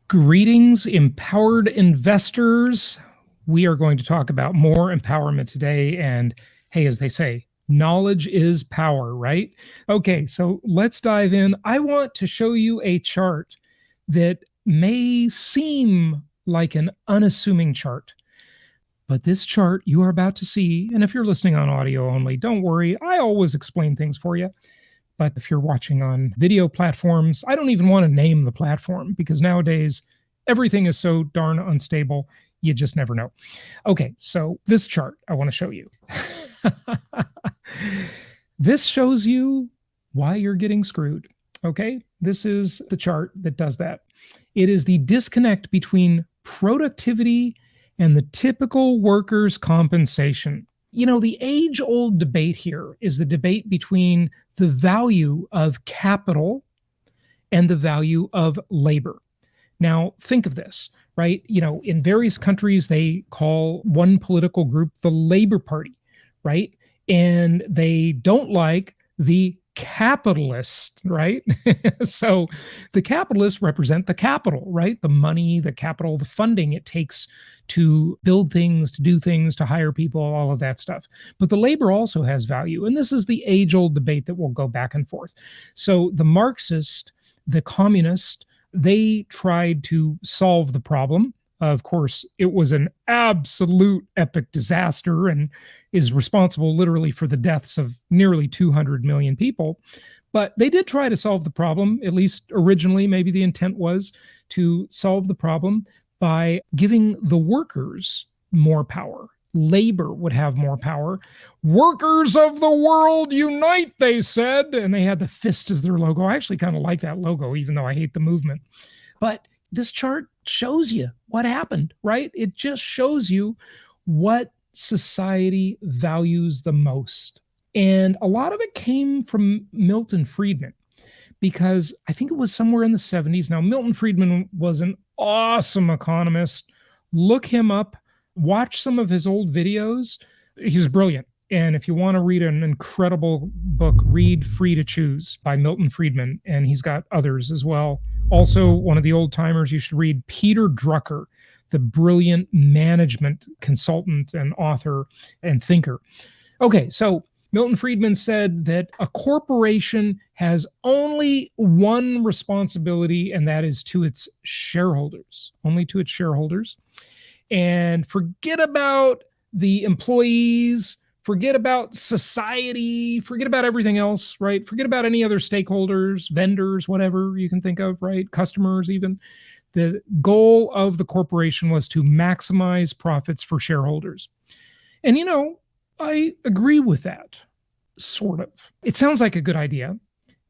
Greetings, empowered investors. We are going to talk about more empowerment today. And hey, as they say, knowledge is power, right? Okay, so let's dive in. I want to show you a chart that may seem like an unassuming chart, but this chart you are about to see, and if you're listening on audio only, don't worry, I always explain things for you. But if you're watching on video platforms, I don't even want to name the platform because nowadays everything is so darn unstable, you just never know. Okay, so this chart I want to show you. This shows you why you're getting screwed. Okay, this is the chart that does that. It is the disconnect between productivity and the typical worker's compensation. You know, the age-old debate here is the debate between the value of capital and the value of labor. Now, think of this, right? You know, in various countries, they call one political group the Labor Party, right? And they don't like the capitalists, right? So the capitalists represent the capital, right? The money, the capital, the funding it takes to build things, to do things, to hire people, all of that stuff. But the labor also has value. And this is the age-old debate that will go back and forth. So the Marxist, the communist, they tried to solve the problem. Of course, it was an absolute epic disaster and is responsible literally for the deaths of nearly 200 million people. But they did try to solve the problem, at least originally. Maybe the intent was to solve the problem by giving the workers more power. Labor would have more power. Workers of the world unite, they said. And they had the fist as their logo. I actually kind of like that logo, even though I hate the movement. But this chart shows you what happened, right? It just shows you what society values the most. And a lot of it came from Milton Friedman, because I think it was somewhere in the 70s. Now, Milton Friedman was an awesome economist. Look him up, watch some of his old videos. He was brilliant. And if you want to read an incredible book, read Free to Choose by Milton Friedman. And he's got others as well. Also, one of the old timers, you should read Peter Drucker, the brilliant management consultant and author and thinker. Okay, so Milton Friedman said that a corporation has only one responsibility, and that is to its shareholders, only to its shareholders. And forget about the employees, forget about society, forget about everything else, right? Forget about any other stakeholders, vendors, whatever you can think of, right? Customers even. The goal of the corporation was to maximize profits for shareholders. And, you know, I agree with that, sort of. It sounds like a good idea.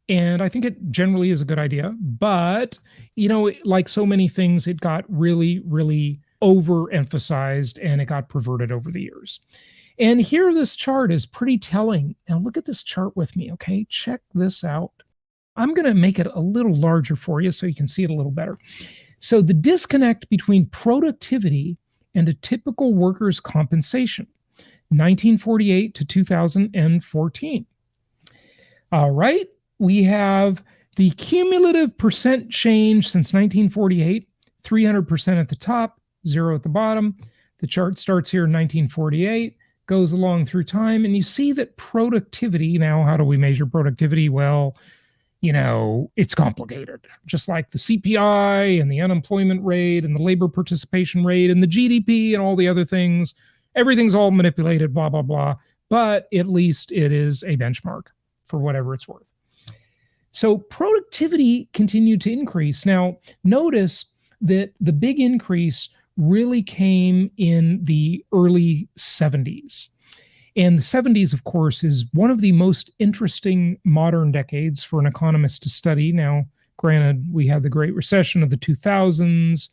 And I think it generally is a good idea. But, you know, like so many things, it got really, really overemphasized and it got perverted over the years. And here, this chart is pretty telling. Now, look at this chart with me, okay? Check this out. I'm going to make it a little larger for you so you can see it a little better. So the disconnect between productivity and a typical worker's compensation, 1948 to 2014. All right, we have the cumulative percent change since 1948, 300% at the top, 0 at the bottom. The chart starts here in 1948, goes along through time, and you see that productivity, now how do we measure productivity? Well, you know, it's complicated, just like the CPI and the unemployment rate and the labor participation rate and the GDP and all the other things. Everything's all manipulated, blah, blah, blah. But at least it is a benchmark for whatever it's worth. So productivity continued to increase. Now, notice that the big increase really came in the early 70s. And the 70s, of course, is one of the most interesting modern decades for an economist to study. Now, granted, we had the Great Recession of the 2000s,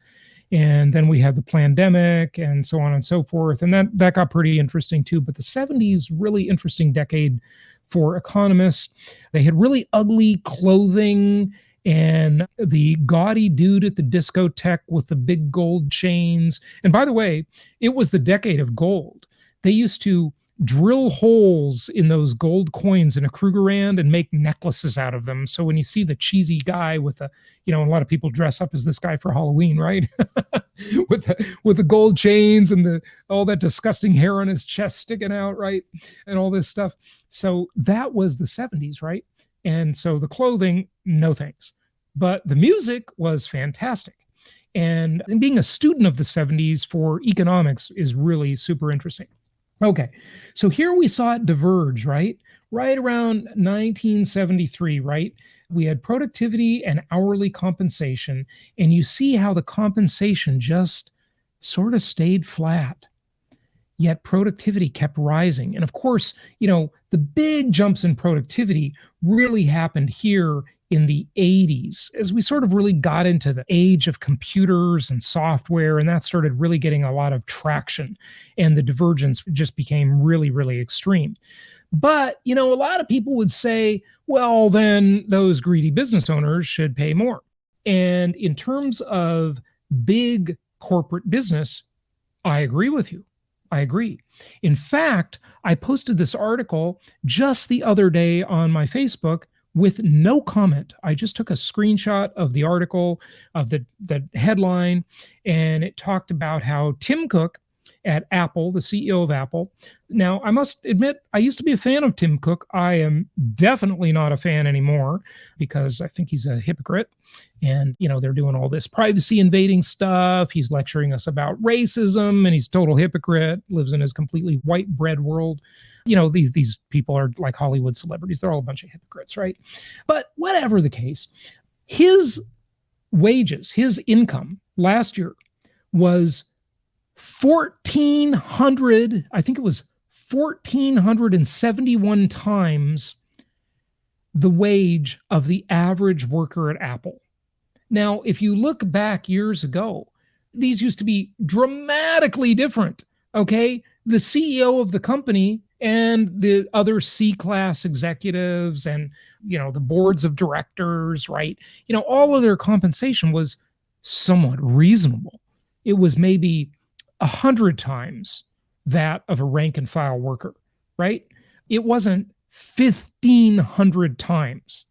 and then we had the pandemic, and so on and so forth. And that got pretty interesting, too. But the 70s, really interesting decade for economists. They had really ugly clothing, and the gaudy dude at the discotheque with the big gold chains. And by the way, it was the decade of gold. They used to drill holes in those gold coins in a Krugerrand and make necklaces out of them. So when you see the cheesy guy with a lot of people dress up as this guy for Halloween, right? with the gold chains and all that disgusting hair on his chest sticking out, right? And all this stuff. So that was the 70s, right? And so the clothing, no thanks. But the music was fantastic. And being a student of the 70s for economics is really super interesting. Okay, so here we saw it diverge, right? Right around 1973, right? We had productivity and hourly compensation, and you see how the compensation just sort of stayed flat. Yet productivity kept rising. And of course, the big jumps in productivity really happened here in the 80s as we sort of really got into the age of computers and software, and that started really getting a lot of traction, and the divergence just became really, really extreme. But, a lot of people would say, well, then those greedy business owners should pay more. And in terms of big corporate business, I agree with you. I agree. In fact, I posted this article just the other day on my Facebook with no comment. I just took a screenshot of the article, of the headline, and it talked about how Tim Cook at Apple, the CEO of Apple. Now, I must admit, I used to be a fan of Tim Cook. I am definitely not a fan anymore because I think he's a hypocrite. And, they're doing all this privacy invading stuff. He's lecturing us about racism, and he's a total hypocrite, lives in his completely white bread world. These people are like Hollywood celebrities. They're all a bunch of hypocrites, right? But whatever the case, his wages, his income last year was 1,400, I think it was 1,471 times the wage of the average worker at Apple. Now, if you look back years ago, these used to be dramatically different, okay? The CEO of the company and the other C-class executives and, the boards of directors, right? All of their compensation was somewhat reasonable. It was maybe 100 times that of a rank and file worker, right? It wasn't 1,500 times.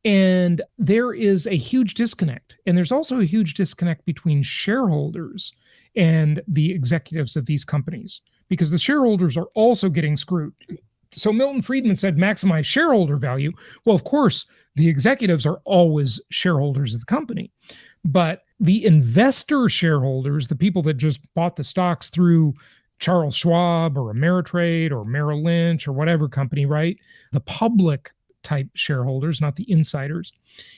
And there is a huge disconnect. And there's also a huge disconnect between shareholders and the executives of these companies, because the shareholders are also getting screwed. So Milton Friedman said, maximize shareholder value. Well, of course, the executives are always shareholders of the company. But the investor shareholders, the people that just bought the stocks through Charles Schwab or Ameritrade or Merrill Lynch or whatever company, right? The public type shareholders, not the insiders,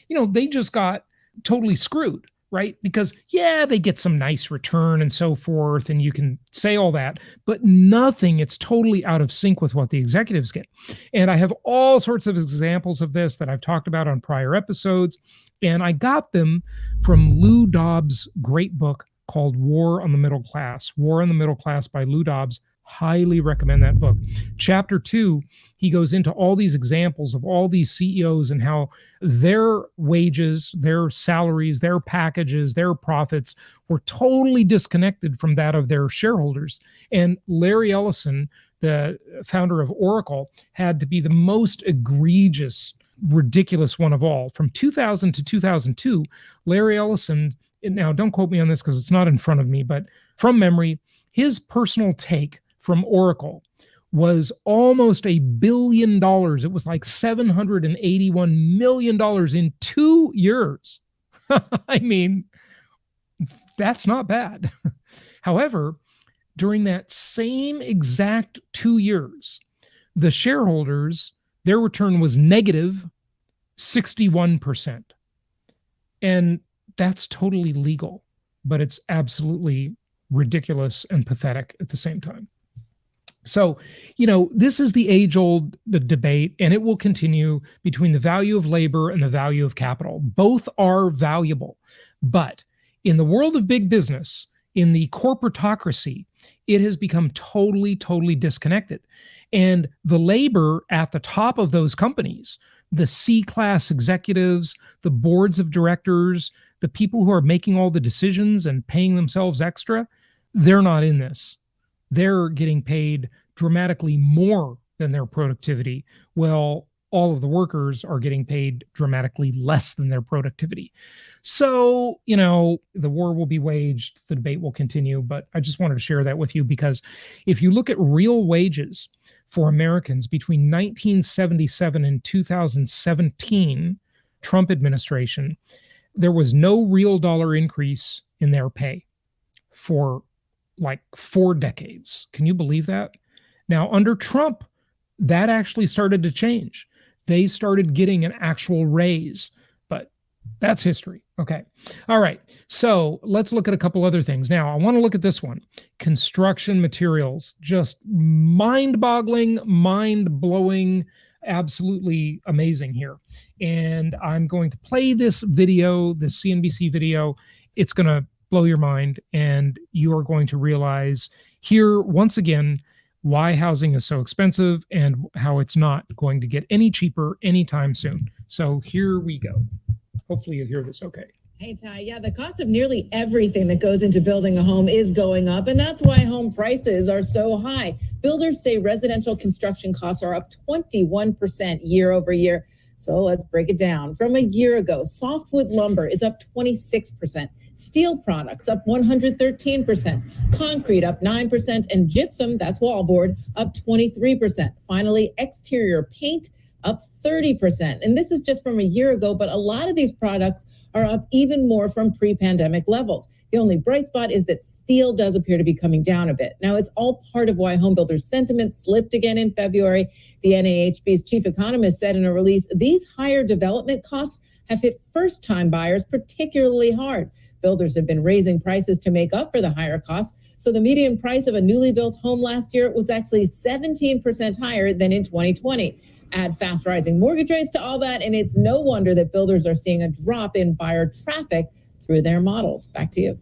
they just got totally screwed, right? Because, they get some nice return and so forth, and you can say all that, but nothing, it's totally out of sync with what the executives get. And I have all sorts of examples of this that I've talked about on prior episodes, and I got them from Lou Dobbs' great book called War on the Middle Class. War on the Middle Class by Lou Dobbs. Highly recommend that book. Chapter 2, he goes into all these examples of all these CEOs and how their wages, their salaries, their packages, their profits were totally disconnected from that of their shareholders. And Larry Ellison, the founder of Oracle, had to be the most egregious, ridiculous one of all. From 2000 to 2002, Larry Ellison, now don't quote me on this because it's not in front of me, but from memory, his personal take from Oracle was almost $1 billion. It was like $781 million in 2 years. I mean, that's not bad. However, during that same exact 2 years, the shareholders, their return was negative 61%. And that's totally legal, but it's absolutely ridiculous and pathetic at the same time. So, this is the age-old debate, and it will continue between the value of labor and the value of capital. Both are valuable. But in the world of big business, in the corporatocracy, it has become totally, totally disconnected. And the labor at the top of those companies, the C-class executives, the boards of directors, the people who are making all the decisions and paying themselves extra, they're not in this. They're getting paid dramatically more than their productivity. Well, all of the workers are getting paid dramatically less than their productivity. So, the war will be waged, the debate will continue, but I just wanted to share that with you because if you look at real wages for Americans between 1977 and 2017, Trump administration, there was no real dollar increase in their pay for like 4 decades. Can you believe that? Now, under Trump, that actually started to change. They started getting an actual raise, but that's history. Okay. All right. So let's look at a couple other things. Now, I want to look at this one. Construction materials, just mind-boggling, mind-blowing, absolutely amazing here. And I'm going to play this video, this CNBC video. It's going to blow your mind, and you are going to realize here, once again, why housing is so expensive and how it's not going to get any cheaper anytime soon. So here we go. Hopefully you hear this okay. Hey, Ty. Yeah, the cost of nearly everything that goes into building a home is going up, and that's why home prices are so high. Builders say residential construction costs are up 21% year over year. So let's break it down. From a year ago, softwood lumber is up 26%. Steel products up 113%, concrete up 9%, and gypsum, that's wallboard, up 23%. Finally, exterior paint up 30%. And this is just from a year ago, but a lot of these products are up even more from pre-pandemic levels. The only bright spot is that steel does appear to be coming down a bit. Now, it's all part of why homebuilders' sentiment slipped again in February. The NAHB's chief economist said in a release, these higher development costs have hit first-time buyers particularly hard. Builders have been raising prices to make up for the higher costs. So the median price of a newly built home last year was actually 17% higher than in 2020. Add fast rising mortgage rates to all that, and it's no wonder that builders are seeing a drop in buyer traffic through their models. Back to you.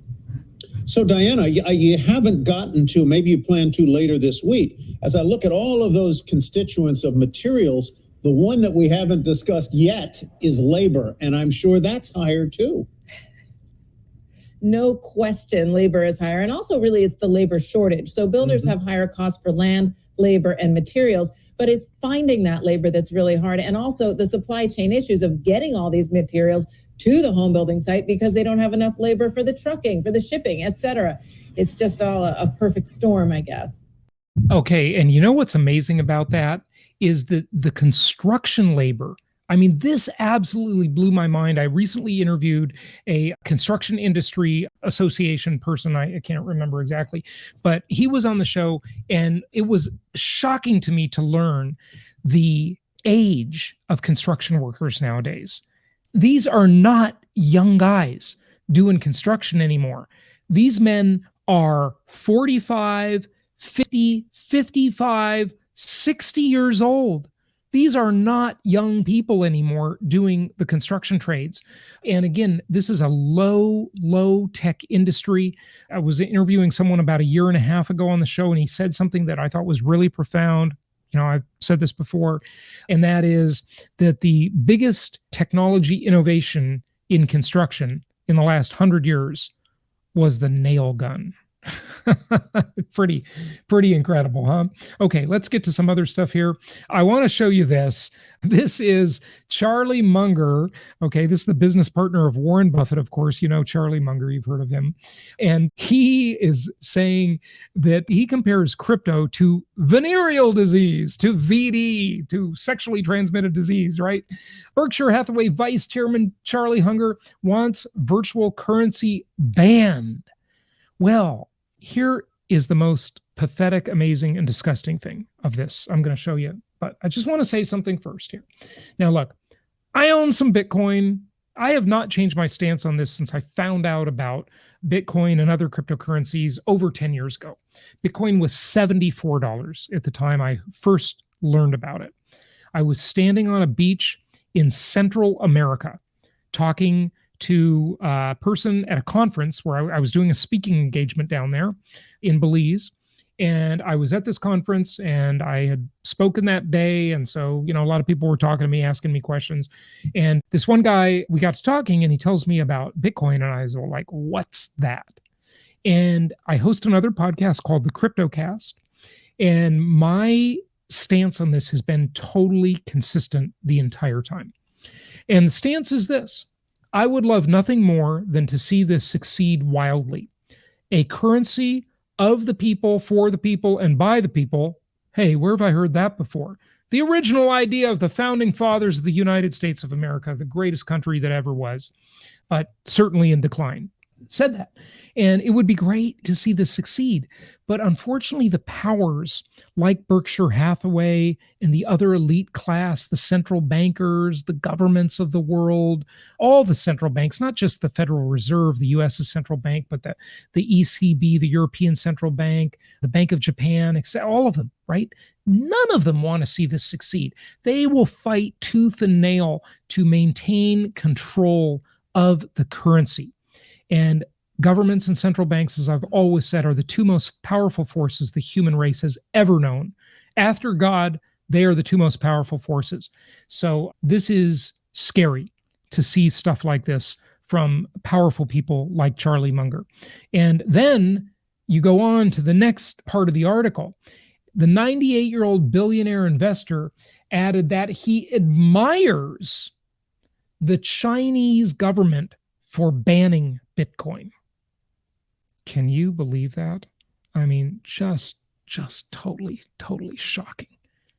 So, Diana, you haven't gotten to, maybe you plan to later this week. As I look at all of those constituents of materials, the one that we haven't discussed yet is labor, and I'm sure that's higher too. No question, labor is higher. And also, really, it's the labor shortage. So builders have higher costs for land, labor, and materials, but it's finding that labor that's really hard. And also the supply chain issues of getting all these materials to the home building site because they don't have enough labor for the trucking, for the shipping, et cetera. It's just all a perfect storm, I guess. Okay. And you know what's amazing about that is that the construction labor, I mean, this absolutely blew my mind. I recently interviewed a construction industry association person. I can't remember exactly, but he was on the show, and it was shocking to me to learn the age of construction workers nowadays. These are not young guys doing construction anymore. These men are 45, 50, 55, 60 years old. These are not young people anymore doing the construction trades. And again, this is a low tech industry. I was interviewing someone about a year and a half ago on the show, and he said something that I thought was really profound. I've said this before, and that is that the biggest technology innovation in construction in the last 100 years was the nail gun. Pretty incredible, huh? Okay, let's get to some other stuff here. I want to show you this. This is Charlie Munger. Okay, this is the business partner of Warren Buffett, of course. You know Charlie Munger, you've heard of him. And he is saying that he compares crypto to venereal disease, to VD, to sexually transmitted disease, right? Berkshire Hathaway Vice Chairman Charlie Munger wants virtual currency banned. Well, here is the most pathetic, amazing, and disgusting thing of this. I'm going to show you, but I just want to say something first here. Now, look, I own some Bitcoin. I have not changed my stance on this since I found out about Bitcoin and other cryptocurrencies over 10 years ago. Bitcoin was $74 at the time I first learned about it. I was standing on a beach in Central America talking to a person at a conference where I was doing a speaking engagement down there in Belize. And I was at this conference and I had spoken that day. And so, a lot of people were talking to me, asking me questions. And this one guy, we got to talking and he tells me about Bitcoin. And I was like, what's that? And I host another podcast called The Cryptocast. And my stance on this has been totally consistent the entire time. And the stance is this: I would love nothing more than to see this succeed wildly. A currency of the people, for the people, and by the people. Hey, where have I heard that before? The original idea of the founding fathers of the United States of America, the greatest country that ever was, but certainly in decline, said that. And it would be great to see this succeed. But unfortunately, the powers like Berkshire Hathaway and the other elite class, the central bankers, the governments of the world, all the central banks, not just the Federal Reserve, the US's central bank, but the ECB, the European Central Bank, the Bank of Japan, all of them, right? None of them want to see this succeed. They will fight tooth and nail to maintain control of the currency. And governments and central banks, as I've always said, are the two most powerful forces the human race has ever known. After God, they are the two most powerful forces. So this is scary to see stuff like this from powerful people like Charlie Munger. And then you go on to the next part of the article. The 98-year-old billionaire investor added that he admires the Chinese government for banning Bitcoin. Can you believe that? I mean, just totally shocking.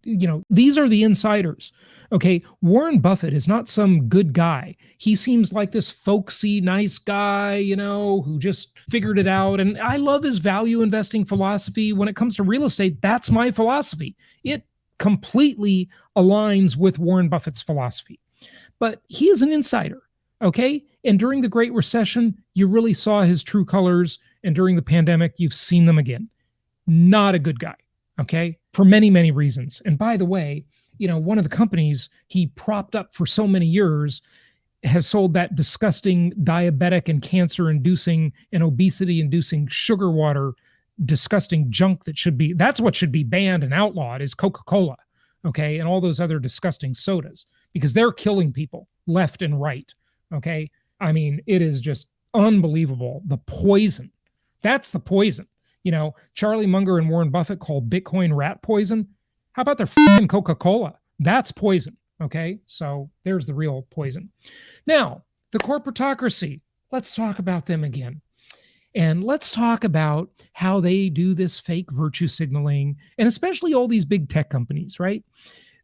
You know, these are the insiders. Okay, Warren Buffett is not some good guy. He seems like this folksy, nice guy, you know, who just figured it out. And I love his value investing philosophy. When it comes to real estate, that's my philosophy. It completely aligns with Warren Buffett's philosophy. But he is an insider, okay? And during the Great Recession, you really saw his true colors. And during the pandemic, you've seen them again. Not a good guy, okay? For many, many reasons. And by the way, you know, one of the companies he propped up for so many years has sold that disgusting diabetic and cancer-inducing and obesity-inducing sugar water, disgusting junk that's what should be banned and outlawed is Coca-Cola, okay? And all those other disgusting sodas, because they're killing people left and right, okay? I mean, it is just unbelievable. The poison. That's the poison. You know, Charlie Munger and Warren Buffett call Bitcoin rat poison. How about their f***ing Coca-Cola? That's poison. Okay, so there's the real poison. Now, the corporatocracy. Let's talk about them again. And let's talk about how they do this fake virtue signaling, and especially all these big tech companies, right?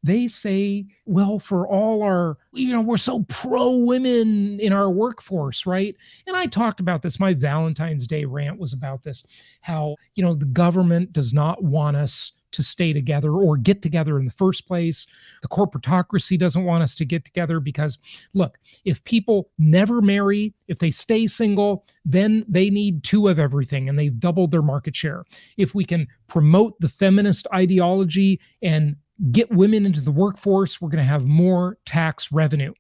They say, well, for all our, you know, we're so pro-women in our workforce, right? And I talked about this. My Valentine's Day rant was about this, how, you know, the government does not want us to stay together or get together in the first place. The corporatocracy doesn't want us to get together because, look, if people never marry, if they stay single, then they need two of everything and they've doubled their market share. If we can promote the feminist ideology and get women into the workforce, we're going to have more tax revenue.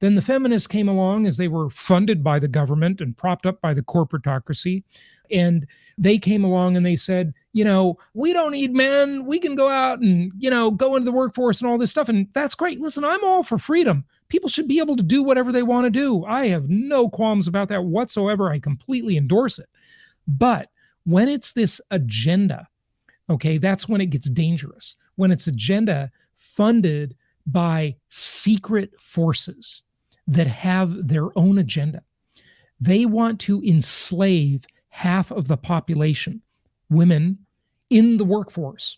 Then the feminists came along as they were funded by the government and propped up by the corporatocracy. And they came along and they said, you know, we don't need men. We can go out and, you know, go into the workforce and all this stuff. And that's great. Listen, I'm all for freedom. People should be able to do whatever they want to do. I have no qualms about that whatsoever. I completely endorse it. But when it's this agenda, okay, that's when it gets dangerous. When it's agenda funded by secret forces that have their own agenda. They want to enslave half of the population, women, in the workforce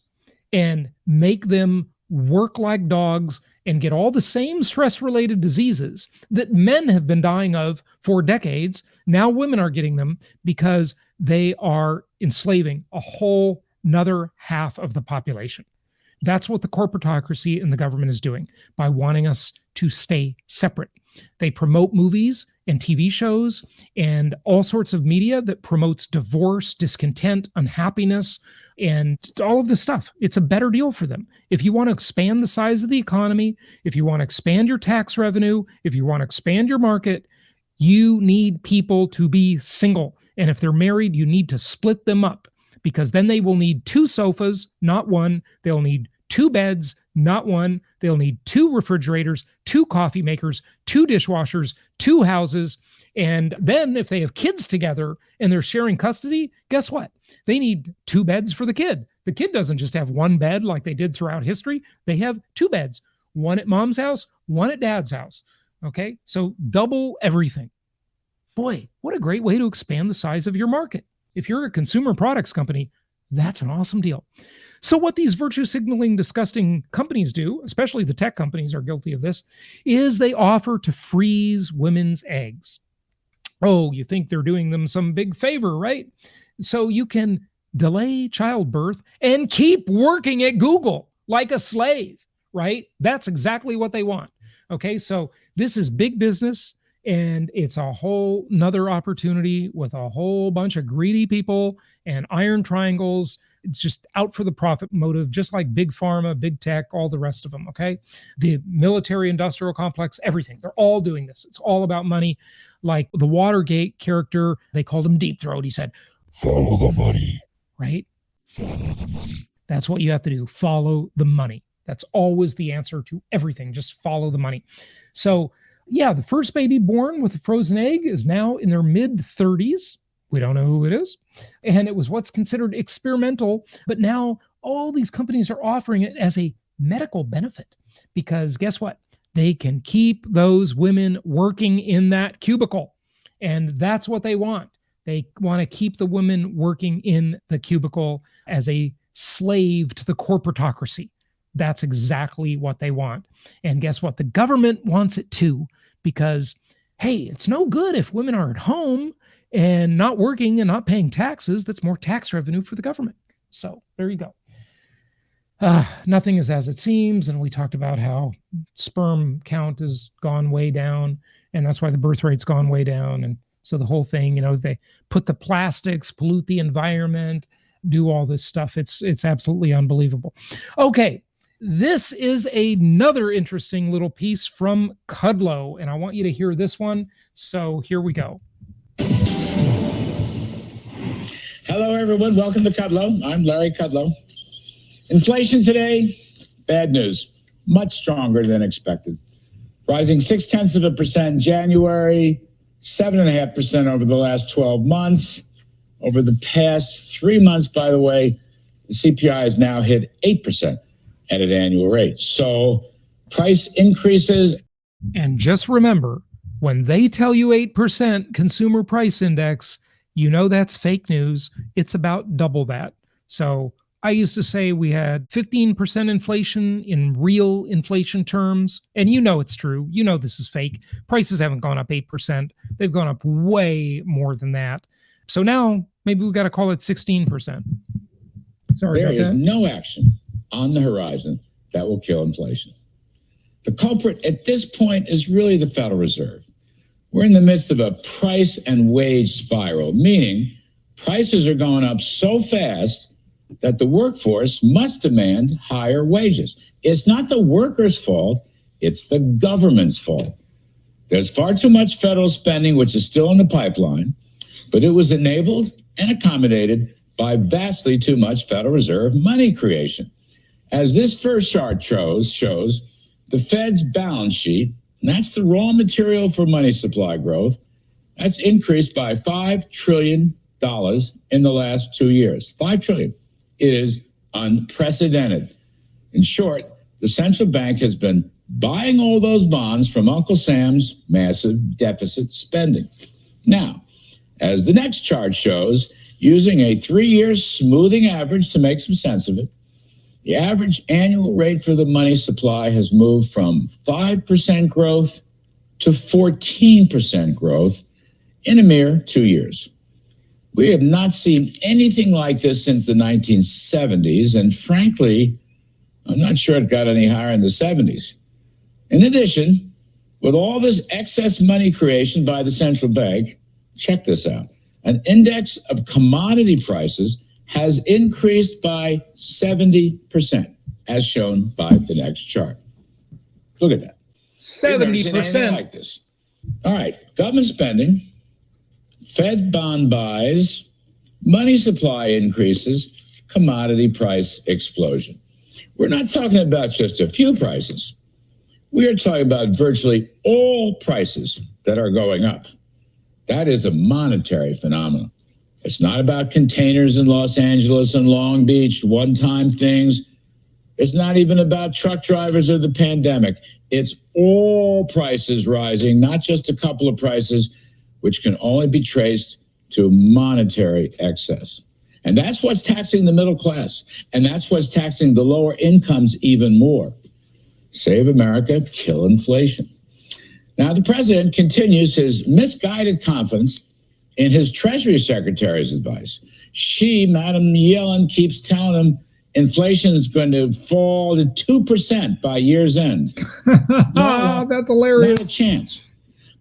and make them work like dogs and get all the same stress-related diseases that men have been dying of for decades. Now women are getting them because they are enslaving a whole another half of the population. That's what the corporatocracy and the government is doing by wanting us to stay separate. They promote movies and TV shows and all sorts of media that promotes divorce, discontent, unhappiness, and all of this stuff. It's a better deal for them. If you want to expand the size of the economy, if you want to expand your tax revenue, if you want to expand your market, you need people to be single. And if they're married, you need to split them up, because then they will need 2 sofas, not 1. They'll need 2 beds, not 1. They'll need 2 refrigerators, 2 coffee makers, 2 dishwashers, 2 houses. And then if they have kids together and they're sharing custody, guess what? They need 2 beds for the kid. The kid doesn't just have 1 bed like they did throughout history. They have 2 beds, one at mom's house, one at dad's house. Okay, so double everything. Boy, what a great way to expand the size of your market. If you're a consumer products company, that's an awesome deal. So what these virtue signaling, disgusting companies do, especially the tech companies are guilty of this, is they offer to freeze women's eggs. Oh, you think they're doing them some big favor, right? So you can delay childbirth and keep working at Google like a slave, right? That's exactly what they want. Okay, so this is big business. And it's a whole nother opportunity with a whole bunch of greedy people and iron triangles just out for the profit motive, just like big pharma, big tech, all the rest of them. Okay. The military industrial complex, everything. They're all doing this. It's all about money. Like the Watergate character, they called him Deep Throat. He said, follow the money, right? Follow the money. That's what you have to do. Follow the money. That's always the answer to everything. Just follow the money. So, yeah, the first baby born with a frozen egg is now in their mid-30s. We don't know who it is. And it was what's considered experimental. But now all these companies are offering it as a medical benefit. Because guess what? They can keep those women working in that cubicle. And that's what they want. They want to keep the women working in the cubicle as a slave to the corporatocracy. That's exactly what they want. And guess what? The government wants it too, because, hey, it's no good if women are at home and not working and not paying taxes. That's more tax revenue for the government. So there you go. Nothing is as it seems. And we talked about how sperm count has gone way down. And that's why the birth rate's gone way down. And so the whole thing, they put the plastics, pollute the environment, do all this stuff. It's absolutely unbelievable. Okay. This is another interesting little piece from Kudlow, and I want you to hear this one. So here we go. Hello, everyone. Welcome to Kudlow. I'm Larry Kudlow. Inflation today, bad news. Much stronger than expected. Rising 0.6% in January, 7.5% over the last 12 months. Over the past 3 months, by the way, the CPI has now hit 8%. At an annual rate. So price increases. And just remember, when they tell you 8% consumer price index, that's fake news. It's about double that. So I used to say we had 15% inflation in real inflation terms. And it's true. This is fake. Prices haven't gone up 8%. They've gone up way more than that. So now maybe we got to call it 16%. Sorry there about that. There is no action on the horizon that will kill inflation. The culprit at this point is really the Federal Reserve. We're in the midst of a price and wage spiral, meaning prices are going up so fast that the workforce must demand higher wages. It's not the workers' fault, it's the government's fault. There's far too much federal spending, which is still in the pipeline, but it was enabled and accommodated by vastly too much Federal Reserve money creation. As this first chart shows, the Fed's balance sheet, and that's the raw material for money supply growth, that's increased by $5 trillion in the last 2 years. $5 trillion is unprecedented. In short, the central bank has been buying all those bonds from Uncle Sam's massive deficit spending. Now, as the next chart shows, using a 3-year smoothing average to make some sense of it, the average annual rate for the money supply has moved from 5% growth to 14% growth in a mere 2 years. We have not seen anything like this since the 1970s, and frankly, I'm not sure it got any higher in the 70s. In addition, with all this excess money creation by the central bank, check this out, an index of commodity prices has increased by 70%, as shown by the next chart. Look at that. 70%. Like this. All right, government spending, Fed bond buys, money supply increases, commodity price explosion. We're not talking about just a few prices. We are talking about virtually all prices that are going up. That is a monetary phenomenon. It's not about containers in Los Angeles and Long Beach, one-time things. It's not even about truck drivers or the pandemic. It's all prices rising, not just a couple of prices, which can only be traced to monetary excess. And that's what's taxing the middle class. And that's what's taxing the lower incomes even more. Save America, kill inflation. Now, the president continues his misguided confidence in his Treasury Secretary's advice. She, Madam Yellen, keeps telling him inflation is going to fall to 2% by year's end. No, that's hilarious. Not a chance.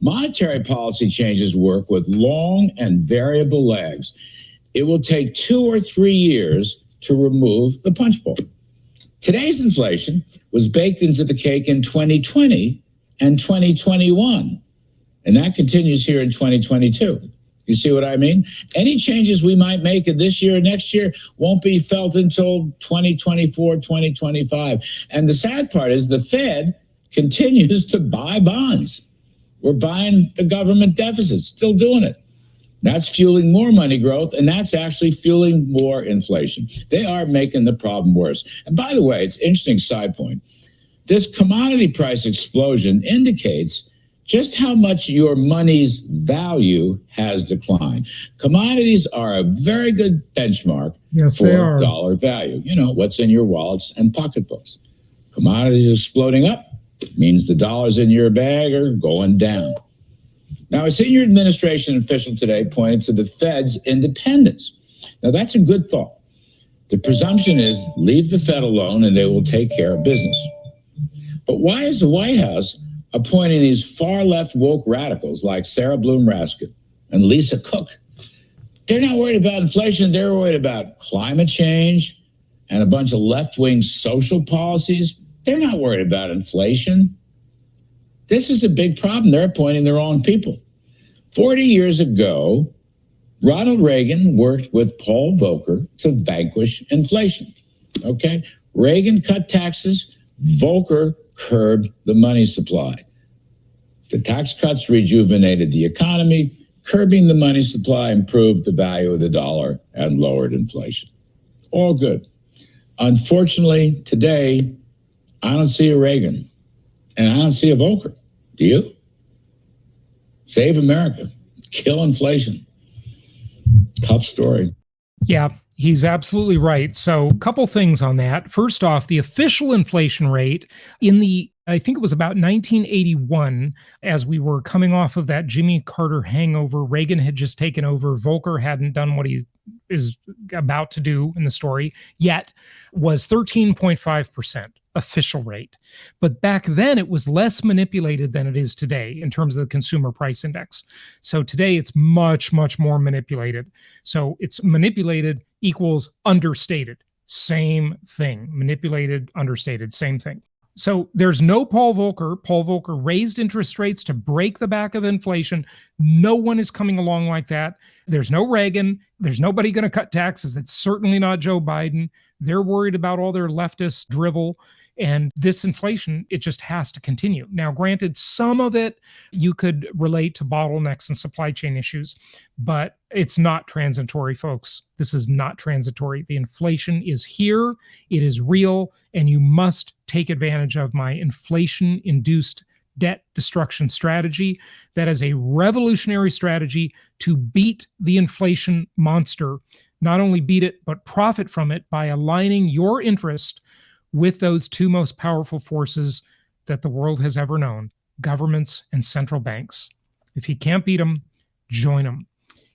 Monetary policy changes work with long and variable lags. It will take 2 or 3 years to remove the punch bowl. Today's inflation was baked into the cake in 2020 and 2021, and that continues here in 2022. You see what I mean? Any changes we might make in this year or next year won't be felt until 2024, 2025. And the sad part is the Fed continues to buy bonds. We're buying the government deficit, still doing it. That's fueling more money growth, and that's actually fueling more inflation. They are making the problem worse. And by the way, it's an interesting side point. This commodity price explosion indicates just how much your money's value has declined. Commodities are a very good benchmark for dollar value. You know, what's in your wallets and pocketbooks. Commodities exploding up means the dollars in your bag are going down. Now, a senior administration official today pointed to the Fed's independence. Now, that's a good thought. The presumption is leave the Fed alone and they will take care of business. But why is the White House appointing these far-left woke radicals like Sarah Bloom Raskin and Lisa Cook? They're not worried about inflation. They're worried about climate change and a bunch of left-wing social policies. They're not worried about inflation. This is a big problem. They're appointing the wrong people. 40 years ago, Ronald Reagan worked with Paul Volcker to vanquish inflation. Okay? Reagan cut taxes. Volcker curbed the money supply. The tax cuts rejuvenated the economy. Curbing the money supply improved the value of the dollar and lowered inflation. All good. Unfortunately, today, I don't see a Reagan and I don't see a Volcker. Do you? Save America. Kill inflation. Tough story. Yeah, he's absolutely right. So a couple things on that. First off, the official inflation rate I think it was about 1981, as we were coming off of that Jimmy Carter hangover. Reagan had just taken over. Volcker hadn't done what he is about to do in the story yet, was 13.5%. Official rate. But back then it was less manipulated than it is today in terms of the consumer price index. So today it's much, much more manipulated. So it's manipulated equals understated. Same thing. Manipulated, understated, same thing. So there's no Paul Volcker. Paul Volcker raised interest rates to break the back of inflation. No one is coming along like that. There's no Reagan. There's nobody going to cut taxes. It's certainly not Joe Biden. They're worried about all their leftist drivel. And this inflation, it just has to continue. Now, granted, some of it you could relate to bottlenecks and supply chain issues, but it's not transitory, folks. This is not transitory. The inflation is here, it is real, and you must take advantage of my inflation-induced debt destruction strategy. That is a revolutionary strategy to beat the inflation monster. Not only beat it, but profit from it by aligning your interest with those two most powerful forces that the world has ever known, governments and central banks. If you can't beat them, join them.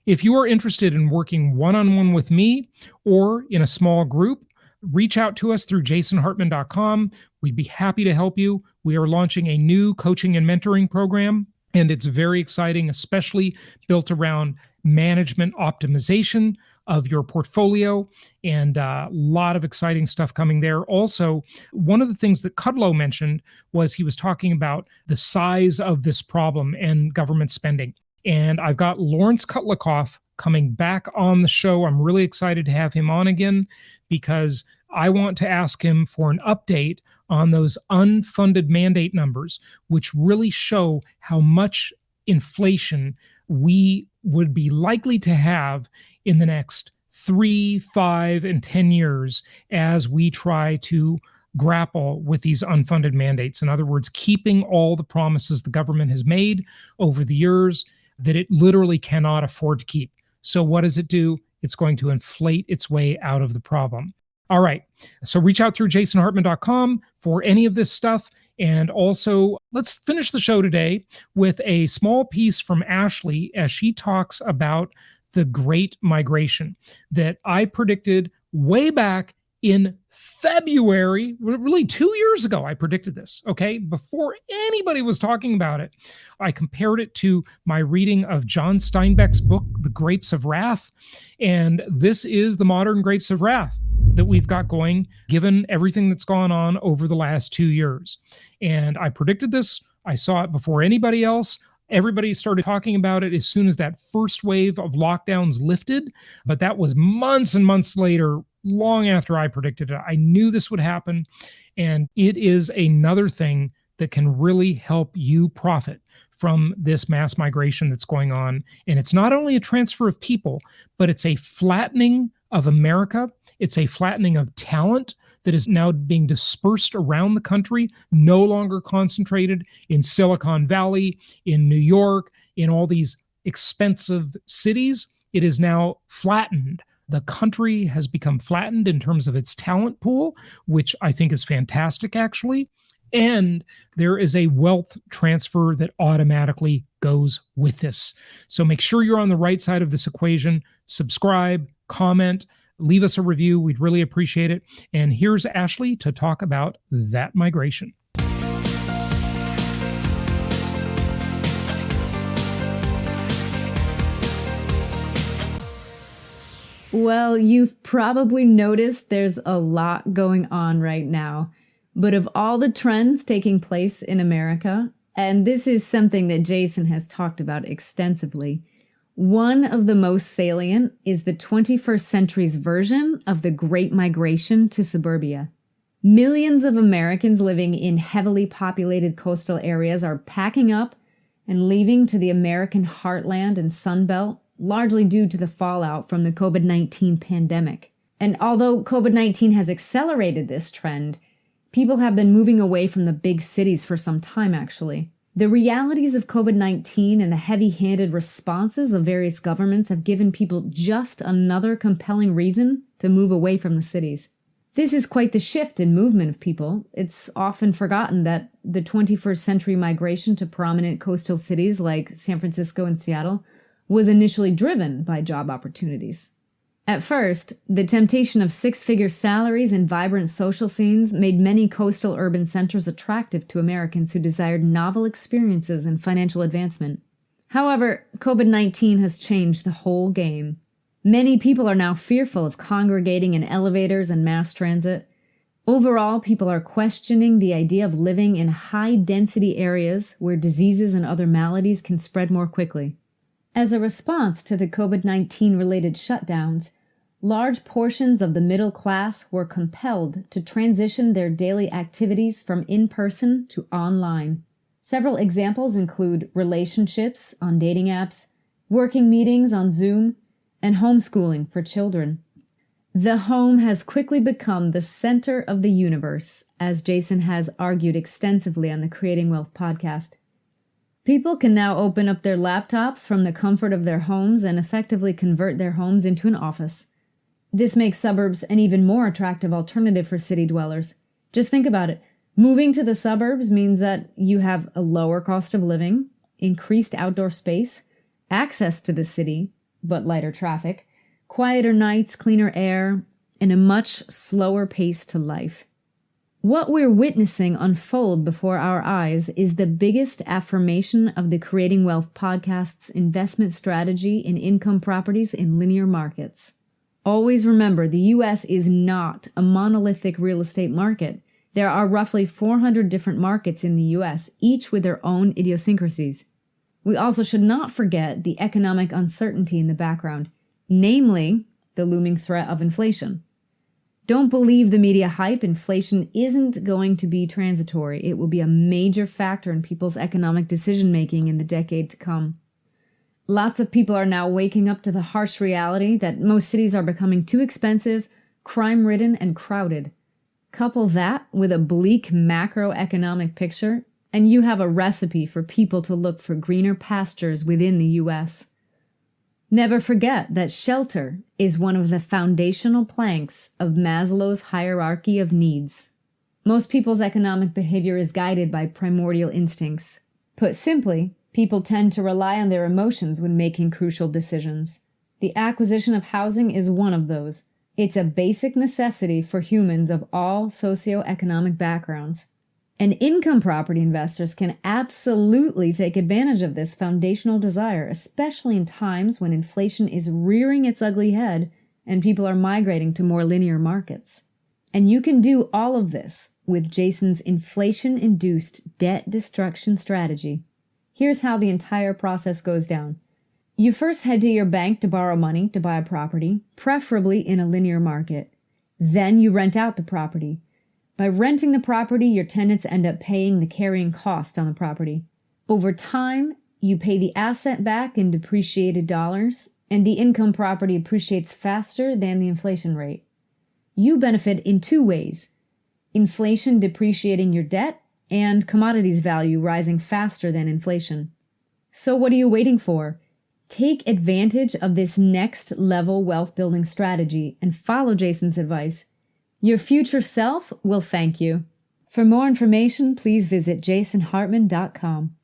If you are interested in working one-on-one with me or in a small group, reach out to us through jasonhartman.com. We'd be happy to help you. We are launching a new coaching and mentoring program, and it's very exciting, especially built around management optimization of your portfolio, and a lot of exciting stuff coming there. Also, one of the things that Kudlow mentioned was he was talking about the size of this problem and government spending. And I've got Lawrence Kutlikoff coming back on the show. I'm really excited to have him on again because I want to ask him for an update on those unfunded mandate numbers, which really show how much inflation we would be likely to have in the next 3, 5, and 10 years as we try to grapple with these unfunded mandates. In other words, keeping all the promises the government has made over the years that it literally cannot afford to keep. So what does it do? It's going to inflate its way out of the problem. All right. So reach out through jasonhartman.com for any of this stuff. And also, let's finish the show today with a small piece from Ashley as she talks about the Great Migration that I predicted way back in February, really 2 years ago. I predicted this, okay? Before anybody was talking about it, I compared it to my reading of John Steinbeck's book, The Grapes of Wrath. And this is the modern Grapes of Wrath that we've got going, given everything that's gone on over the last 2 years. And I predicted this. I saw it before anybody else. Everybody started talking about it as soon as that first wave of lockdowns lifted. But that was months and months later, long after I predicted it. I knew this would happen. And it is another thing that can really help you profit from this mass migration that's going on. And it's not only a transfer of people, but it's a flattening of America. It's a flattening of talent that is now being dispersed around the country, no longer concentrated in Silicon Valley, in New York, in all these expensive cities. It is now flattened. The country has become flattened in terms of its talent pool, which I think is fantastic, actually. And there is a wealth transfer that automatically goes with this. So make sure you're on the right side of this equation. Subscribe, comment, leave us a review. We'd really appreciate it. And here's Ashley to talk about that migration. Well, you've probably noticed there's a lot going on right now. But of all the trends taking place in America, and this is something that Jason has talked about extensively, one of the most salient is the 21st century's version of the Great Migration to suburbia. Millions of Americans living in heavily populated coastal areas are packing up and leaving to the American heartland and Sunbelt, largely due to the fallout from the COVID-19 pandemic. And although COVID-19 has accelerated this trend, people have been moving away from the big cities for some time, actually. The realities of COVID-19 and the heavy-handed responses of various governments have given people just another compelling reason to move away from the cities. This is quite the shift in movement of people. It's often forgotten that the 21st century migration to prominent coastal cities like San Francisco and Seattle was initially driven by job opportunities. At first, the temptation of six-figure salaries and vibrant social scenes made many coastal urban centers attractive to Americans who desired novel experiences and financial advancement. However, COVID-19 has changed the whole game. Many people are now fearful of congregating in elevators and mass transit. Overall, people are questioning the idea of living in high-density areas where diseases and other maladies can spread more quickly. As a response to the COVID-19-related shutdowns, large portions of the middle class were compelled to transition their daily activities from in-person to online. Several examples include relationships on dating apps, working meetings on Zoom, and homeschooling for children. The home has quickly become the center of the universe, as Jason has argued extensively on the Creating Wealth podcast. People can now open up their laptops from the comfort of their homes and effectively convert their homes into an office. This makes suburbs an even more attractive alternative for city dwellers. Just think about it. Moving to the suburbs means that you have a lower cost of living, increased outdoor space, access to the city, but lighter traffic, quieter nights, cleaner air, and a much slower pace to life. What we're witnessing unfold before our eyes is the biggest affirmation of the Creating Wealth podcast's investment strategy in income properties in linear markets. Always remember, the U.S. is not a monolithic real estate market. There are roughly 400 different markets in the U.S., each with their own idiosyncrasies. We also should not forget the economic uncertainty in the background, namely the looming threat of inflation. Don't believe the media hype. Inflation isn't going to be transitory. It will be a major factor in people's economic decision-making in the decade to come. Lots of people are now waking up to the harsh reality that most cities are becoming too expensive, crime-ridden, and crowded. Couple that with a bleak macroeconomic picture, and you have a recipe for people to look for greener pastures within the U.S. Never forget that shelter is one of the foundational planks of Maslow's hierarchy of needs. Most people's economic behavior is guided by primordial instincts. Put simply, people tend to rely on their emotions when making crucial decisions. The acquisition of housing is one of those. It's a basic necessity for humans of all socioeconomic backgrounds. And income property investors can absolutely take advantage of this foundational desire, especially in times when inflation is rearing its ugly head and people are migrating to more linear markets. And you can do all of this with Jason's inflation-induced debt destruction strategy. Here's how the entire process goes down. You first head to your bank to borrow money to buy a property, preferably in a linear market. Then you rent out the property. By renting the property, your tenants end up paying the carrying cost on the property. Over time, you pay the asset back in depreciated dollars, and the income property appreciates faster than the inflation rate. You benefit in two ways: inflation depreciating your debt, and commodities value rising faster than inflation. So what are you waiting for? Take advantage of this next level wealth building strategy and follow Jason's advice. Your future self will thank you. For more information, please visit jasonhartman.com.